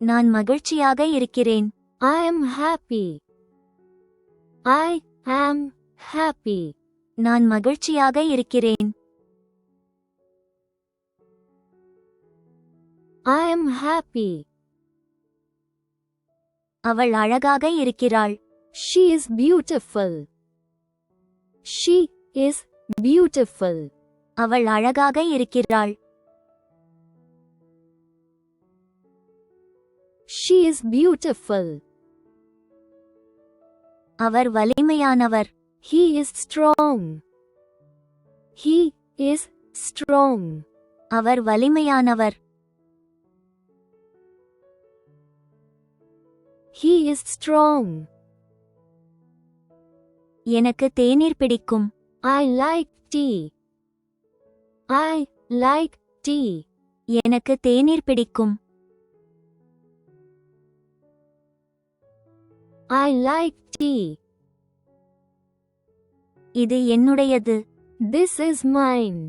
நான் மகிழ்ச்சியாக இருக்கிறேன். I am happy. I am happy. நான் மகிழ்ச்சியாக இருக்கிறேன். I am happy. அவள் அழகாக இருக்கிறாள். She is beautiful. She is beautiful. அவள் அழகாக இருக்கிறாள். She is beautiful. Our வலிமையானவர். He is strong. He is strong. Our வலிமையானவர். He is strong. எனக்கு தேநீர் பிடிக்கும். I like tea. I like tea. எனக்கு தேநீர் பிடிக்கும். I like tea. இது என்னுடையது. This is mine.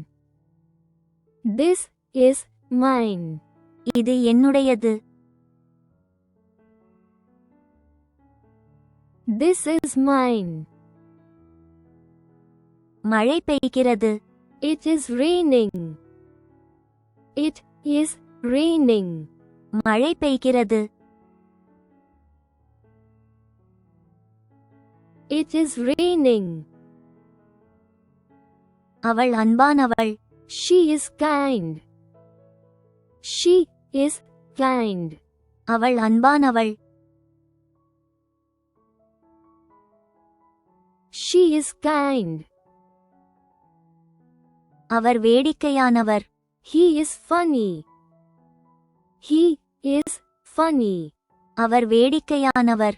This is mine. இது என்னுடையது. This is mine. மழை பெய்கிறது. It is raining. It is raining. மழை பெய்கிறது. It is raining. அவள் அன்பானவள். She is kind. She is kind. அவள் அன்பானவள். She is kind. Our வேடிக்கையானவர். He is funny. He is funny. Our வேடிக்கையானவர்.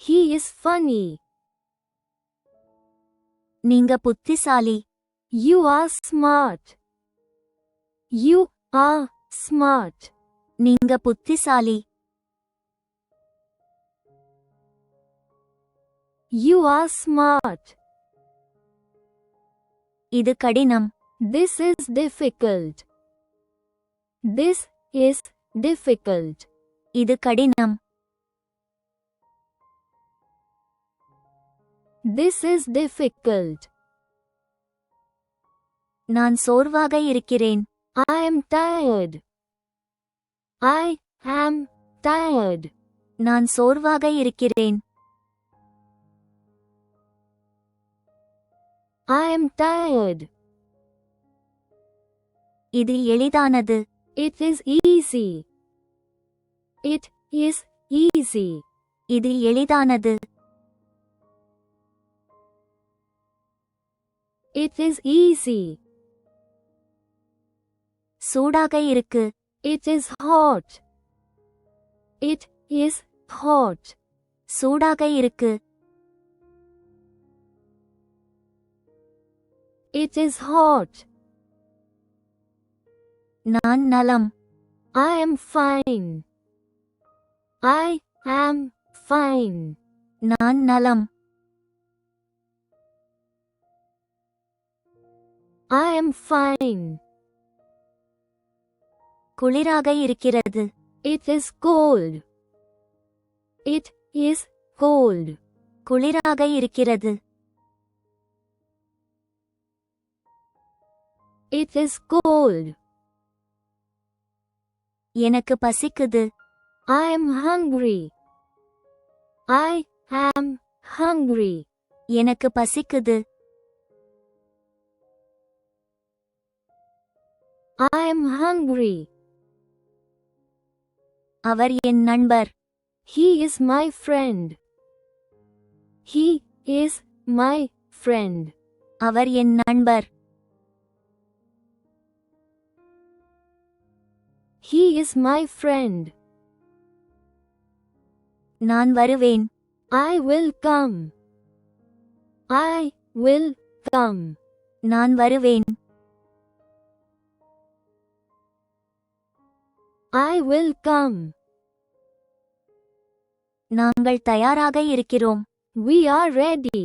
He is funny. நீங்க புத்திசாலி. You are smart. You are smart. நீங்க புத்திசாலி. You are smart. இது கடினம். This is difficult. This is difficult. இது கடினம். This is difficult. நான் சோர்வாக இருக்கிறேன். I am tired. I am tired. நான் சோர்வாக இருக்கிறேன். I am tired. இது எளிதானது. It is easy. It is easy. இது எளிதானது. It is easy. சூடாக இருக்கு. It is hot. It is hot. சூடாக இருக்கு. It is hot. நான் நலம். I am fine. I am fine. நான் நலம். I am fine. குளிராக இருக்கிறது. It is cold. It is cold. குளிராக இருக்கிறது. It is cold. எனக்கு பசிக்குது. I am hungry. I am hungry. எனக்கு பசிக்குது. I am hungry. அவர் என் நண்பர். He is my friend. He is my friend. அவர் என் நண்பர். He is my friend. நான் வருவேன். I will come. I will come. நான் வருவேன். I will come. நாங்கள் தயாராக இருக்கிறோம். We are ready.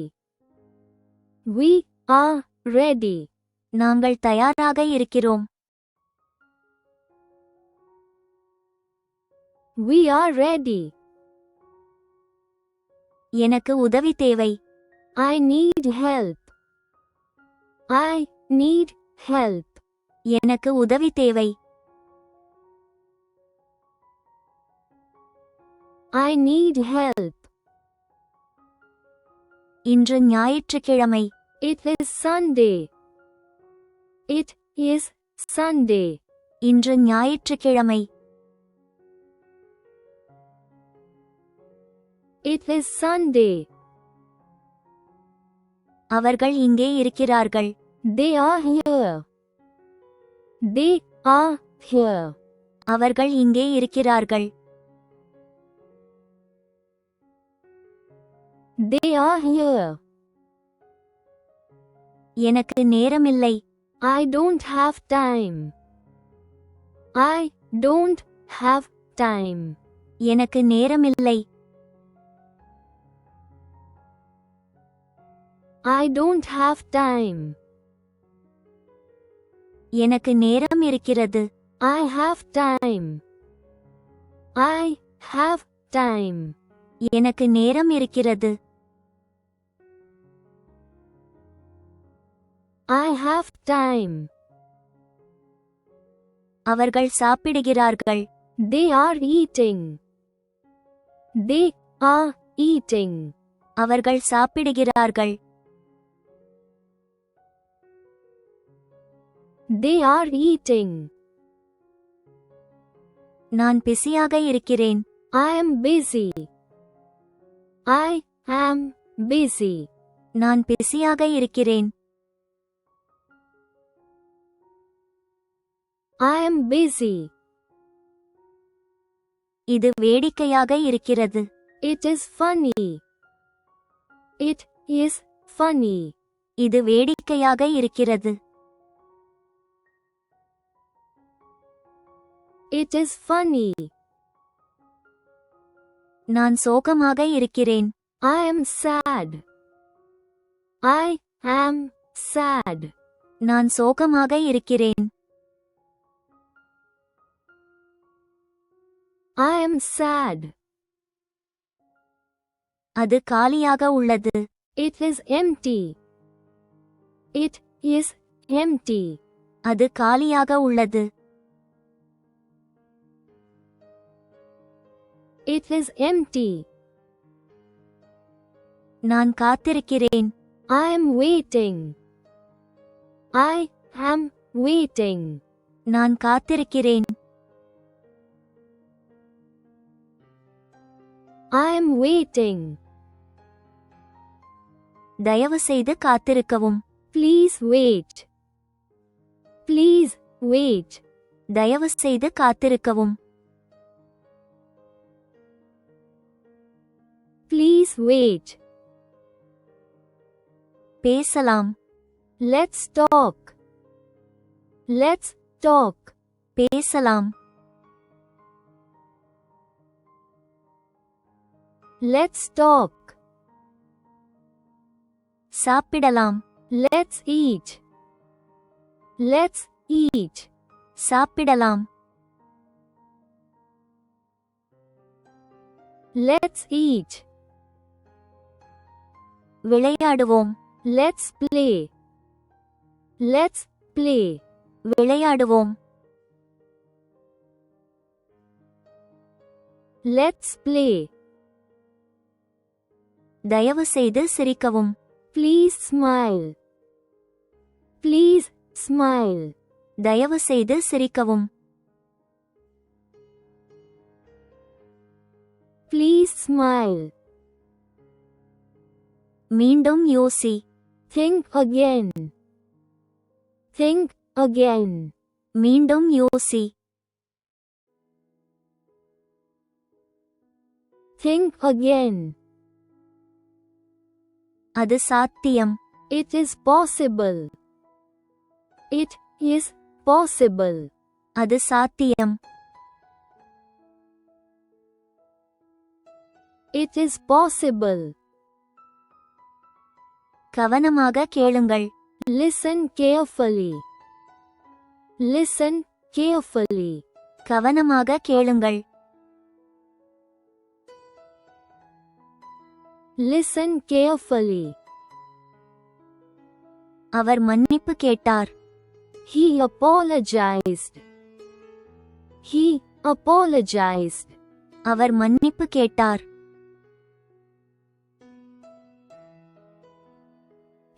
We are ready. நாங்கள் தயாராக இருக்கிறோம். We are ready. எனக்கு உதவி தேவை. I need help. I need help. எனக்கு உதவி தேவை. I need help. இன்று ஞாயிற்றுக்கிழமை. It is Sunday. It is Sunday. இன்று ஞாயிற்றுக்கிழமை. It is Sunday. அவர்கள் இங்கே இருக்கிறார்கள். They are here. They are here. அவர்கள் இங்கே இருக்கிறார்கள். They are here. எனக்கு நேரமில்லை. I don't have time. I don't have time. எனக்கு நேரமில்லை. I don't have time. எனக்கு நேரம் இருக்கிறது. I have time. I have time. எனக்கு நேரம் இருக்கிறது. I have time. அவர்கள் சாப்பிடுகிறார்கள். They are eating. They are eating. அவர்கள் சாப்பிடுகிறார்கள். They are eating. நான் பிஸியாக இருக்கிறேன். I am busy. I am busy. நான் பிஸியாக இருக்கிறேன். I am busy. இது வேடிக்கையாக இருக்கிறது. It is funny. It is funny. இது வேடிக்கையாக இருக்கிறது. It is funny. நான் சோகமாக இருக்கிறேன். I am sad. I am sad. நான் சோகமாக இருக்கிறேன். I am sad. அது காலியாக உள்ளது. It is empty. It is empty. அது காலியாக உள்ளது. It is empty. நான் காத்திருக்கிறேன். I am waiting. I am waiting. நான் காத்திருக்கிறேன். I am waiting. தயவுசெய்து காத்திருக்கவும். Please wait. Please wait. தயவுசெய்து காத்திருக்கவும். Please wait. பேசலாம். Let's talk. Let's talk. பேசலாம். Let's talk. சாப்பிடலாம். Let's eat. Let's eat. சாப்பிடலாம். Let's eat. விளையாடுவோம். Let's play. Let's play. விளையாடுவோம். Let's play. தயவுசெய்து சிரிக்கவும். Please smile. Please smile. தயவுசெய்து சிரிக்கவும். Please smile. மீண்டும் யோசி. Think again. Think again. மீண்டும் யோசி. Think again. அது சாத்தியம். It is possible. It is possible. அது சாத்தியம். It is possible. கவனமாக கேளுங்கள். Listen carefully. Listen carefully. கவனமாக கேளுங்கள். Listen carefully. அவர் மன்னிப்பு கேட்டார். He apologized. He apologized. அவர் மன்னிப்பு கேட்டார்.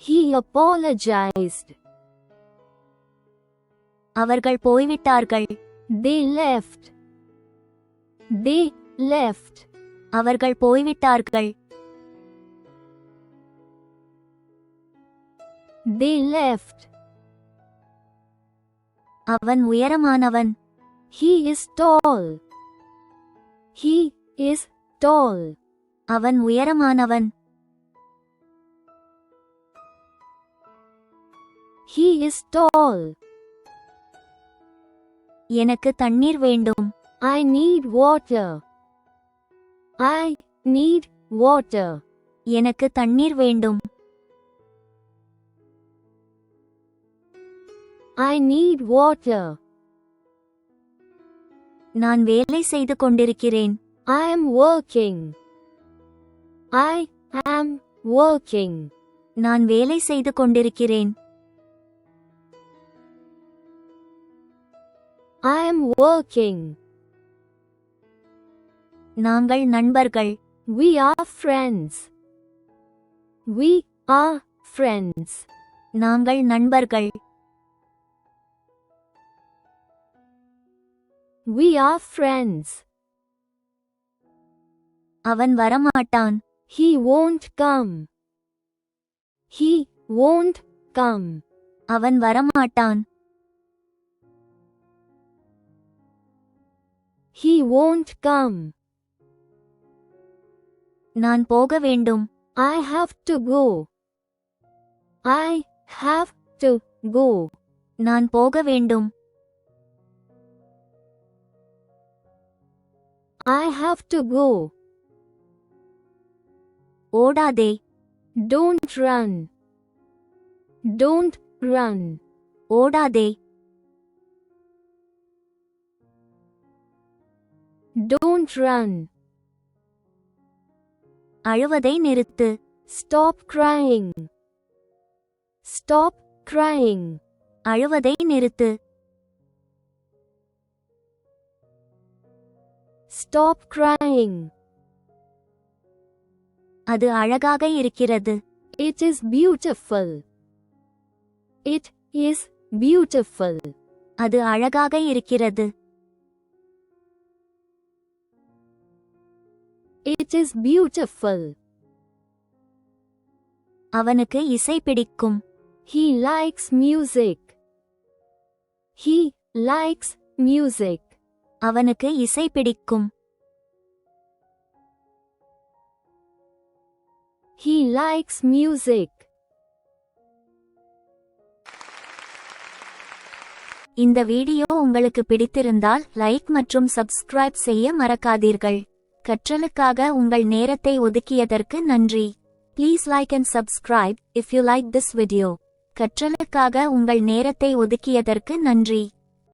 He apologized. அவர்கள் போய்விட்டார்கள். They left. They left. அவர்கள் போய்விட்டார்கள். They left. அவன் உயரமானவன். He is tall. He is tall. அவன் உயரமானவன். He is tall. எனக்கு தண்ணீர் வேண்டும். I need water. I need water. எனக்கு தண்ணீர் வேண்டும். I need water. நான் வேலை செய்து கொண்டிருக்கிறேன். I am working. I am working. நான் வேலை செய்து கொண்டிருக்கிறேன். I am working. நாங்கள் நண்பர்கள். We are friends. We are friends. நாங்கள் நண்பர்கள். We are friends. அவன் வரமாட்டான். He won't come. He won't come. அவன் வரமாட்டான். He won't come. நான் போக வேண்டும். I have to go. I have to go. நான் போக வேண்டும். I have to go. ஓடாதே. Don't run. Don't run. ஓடாதே. Don't run. அழுவதை நிறுத்து. Stop crying. Stop crying. அழுவதை நிறுத்து. Stop crying. அது அழகாக இருக்கிறது. It is beautiful. It is beautiful. அது அழகாக இருக்கிறது. It is beautiful. அவனுக்கு இசை பிடிக்கும். He likes music. He likes music. அவனுக்கு இசை பிடிக்கும். He likes music. இந்த வீடியோ உங்களுக்கு பிடித்திருந்தால் லைக் மற்றும் சப்ஸ்கிரைப் செய்ய மறக்காதீர்கள். கற்றலுக்காக உங்கள் நேரத்தை ஒதுக்கியதற்கு நன்றி. Please like and subscribe if you like this video. கற்றலுக்காக உங்கள் நேரத்தை ஒதுக்கியதற்கு நன்றி.